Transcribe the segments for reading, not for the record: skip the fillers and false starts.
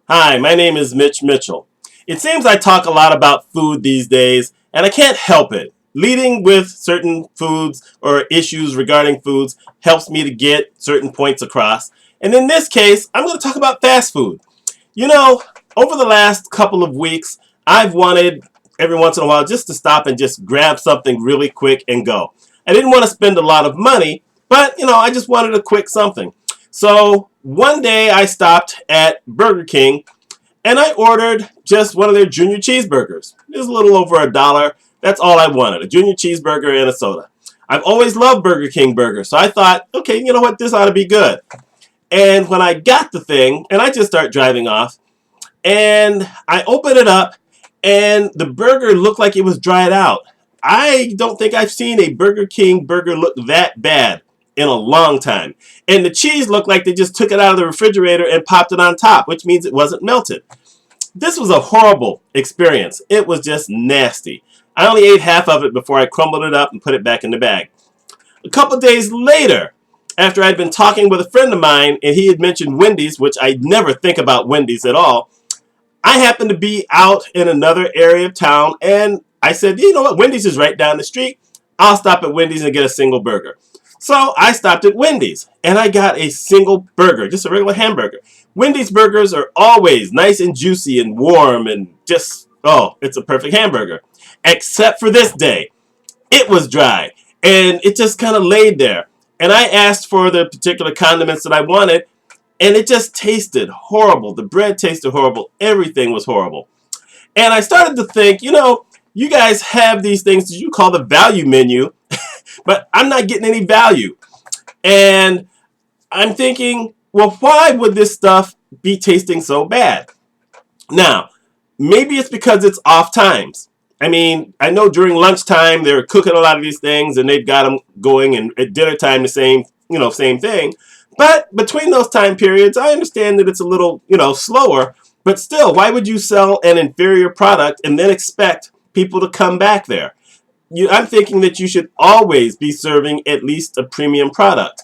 Hi, my name is Mitch Mitchell. It seems I talk a lot about food these days, and I can't help it. Leading with certain foods or issues regarding foods helps me to get certain points across. And in this case, I'm going to talk about fast food. You know, over the last couple of weeks, I've wanted every once in a while just to stop and just grab something really quick and go. I didn't want to spend a lot of money, but I just wanted a quick something. So one day I stopped at Burger King and I ordered just one of their junior cheeseburgers. It was a little over $1. That's all I wanted, a junior cheeseburger and a soda. I've always loved Burger King burgers, so I thought, okay, you know what, this ought to be good. And when I got the thing, and I just start driving off, and I open it up, and the burger looked like it was dried out. I don't think I've seen a Burger King burger look that bad in a long time. And the cheese looked like they just took it out of the refrigerator and popped it on top, which means it wasn't melted. This was a horrible experience. It was just nasty. I only ate half of it before I crumbled it up and put it back in the bag. A couple days later, after I'd been talking with a friend of mine and he had mentioned Wendy's, which I never think about Wendy's at all, I happened to be out in another area of town and I said, you know what, Wendy's is right down the street. I'll stop at Wendy's and get a single burger. So I stopped at Wendy's and I got a single burger, just a regular hamburger. Wendy's burgers are always nice and juicy and warm and just, oh, it's a perfect hamburger. Except for this day. It was dry and it just kind of laid there. And I asked for the particular condiments that I wanted and it just tasted horrible. The bread tasted horrible. Everything was horrible. And I started to think, you guys have these things that you call the value menu, but I'm not getting any value. And I'm thinking, well, why would this stuff be tasting so bad? Now, maybe it's because it's off times. I mean, I know during lunchtime they're cooking a lot of these things and they've got them going, and at dinner time the same thing. But between those time periods, I understand that it's a little, slower. But still, why would you sell an inferior product and then expect people to come back there? I'm thinking that you should always be serving at least a premium product.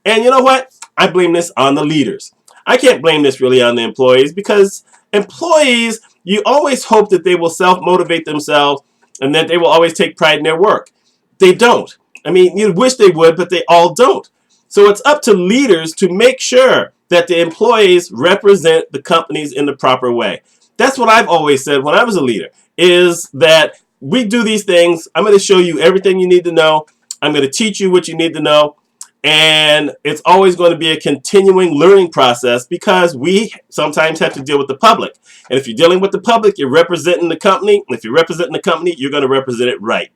And you know what? I blame this on the leaders. I can't blame this really on the employees because employees, you always hope that they will self-motivate themselves and that they will always take pride in their work. They don't. I mean, you wish they would, but they all don't. So it's up to leaders to make sure that the employees represent the companies in the proper way. That's what I've always said when I was a leader, is that we do these things. I'm going to show you everything you need to know. I'm going to teach you what you need to know. And it's always going to be a continuing learning process because we sometimes have to deal with the public. And if you're dealing with the public, you're representing the company. And if you're representing the company, you're going to represent it right.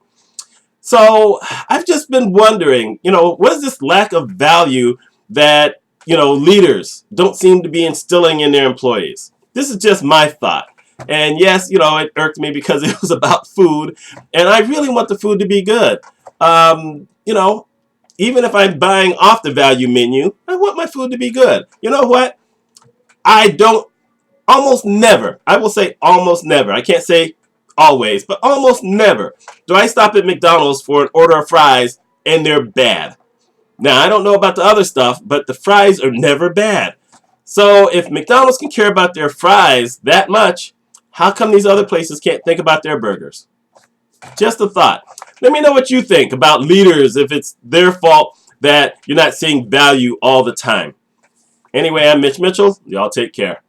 So I've just been wondering, what is this lack of value that, leaders don't seem to be instilling in their employees? This is just my thought. And yes, it irked me because it was about food. And I really want the food to be good. Even if I'm buying off the value menu, I want my food to be good. You know what? Almost never, I will say almost never. I can't say always, but almost never do I stop at McDonald's for an order of fries and they're bad. Now, I don't know about the other stuff, but the fries are never bad. So if McDonald's can care about their fries that much, how come these other places can't think about their burgers? Just a thought. Let me know what you think about leaders, if it's their fault that you're not seeing value all the time. Anyway, I'm Mitch Mitchell. Y'all take care.